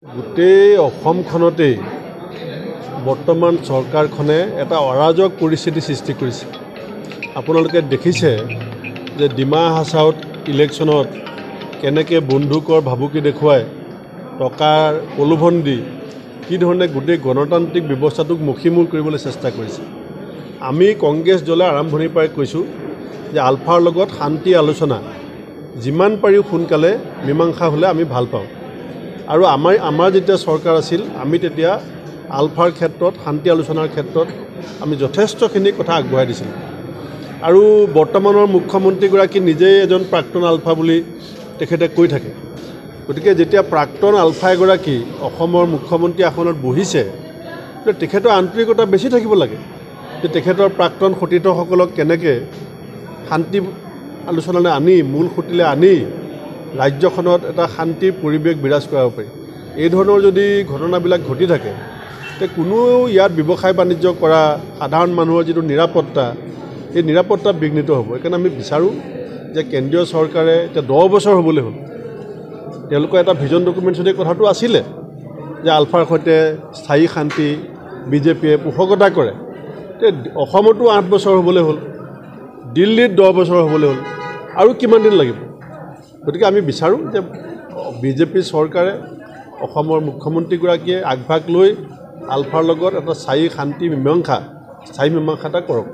গোটেই অসমখনতেই বৰ্তমান চৰকাৰখনে এটা অৰাজক পৰিস্থিতি সৃষ্টি কৰিছে। আপোনালোকে দেখিছে যে ডিমা হাছাওত ইলেকশ্যনত কেনেকৈ বন্দুকৰ ভাবুকি দেখুৱাই টকাৰ প্ৰলোভন দি কি ধৰণে গোটেই গণতান্ত্ৰিক ব্যৱস্থাটোক মষিমূৰ কৰিবলৈ চেষ্টা কৰিছে। আমি কংগ্ৰেছ দলে আৰম্ভণিৰ পৰাই কৈছোঁ যে আলফাৰ লগত শান্তি আলোচনা যিমান পাৰি সোনকালে মীমাংসা হ'লে আমি ভাল পাওঁ। আৰু আমাৰ যেতিয়া চৰকাৰ আছিল আমি তেতিয়া আলফাৰ ক্ষেত্ৰত শান্তি আলোচনাৰ ক্ষেত্ৰত আমি যথেষ্টখিনি কথা আগবঢ়াই দিছিলোঁ। আৰু বৰ্তমানৰ মুখ্যমন্ত্ৰীগৰাকী নিজেই এজন প্ৰাক্তন আলফা বুলি তেখেতে কৈ থাকে। গতিকে যেতিয়া প্ৰাক্তন আলফা এগৰাকী অসমৰ মুখ্যমন্ত্ৰী আসনত বহিছে তেখেতৰ আন্তৰিকতা বেছি থাকিব লাগে যে তেখেতৰ প্ৰাক্তন সতীৰ্থসকলক কেনেকৈ শান্তি আলোচনালৈ আনি মূল সুঁতিলৈ আনি ৰাজ্যখনত এটা শান্তিৰ পৰিৱেশ বিৰাজ কৰাব পাৰি। এই ধৰণৰ যদি ঘটনাবিলাক ঘটি থাকে তে কোনো ইয়াত ব্যৱসায় বাণিজ্য কৰা সাধাৰণ মানুহৰ যিটো নিৰাপত্তা এই নিৰাপত্তা বিঘ্নিত হ'ব। সেইকাৰণে আমি বিচাৰোঁ যে কেন্দ্ৰীয় চৰকাৰে এতিয়া 10 বছৰ হ'বলৈ হ'ল তেওঁলোকৰ এটা ভিজন ডকুমেণ্টছতে কথাটো আছিলে যে আলফাৰ সৈতে স্থায়ী শান্তি বিজেপিয়ে পোষকতা কৰে। অসমতো 8 বছৰ হ'বলৈ হ'ল, দিল্লীত 10 বছৰ হ'বলৈ হ'ল, আৰু কিমান দিন লাগিব। গতিকে আমি বিচাৰোঁ যে বিজেপি চৰকাৰে অসমৰ মুখ্যমন্ত্ৰীগৰাকীয়ে আগভাগ লৈ আলফাৰ লগত এটা স্থায়ী মীমাংসা এটা কৰক।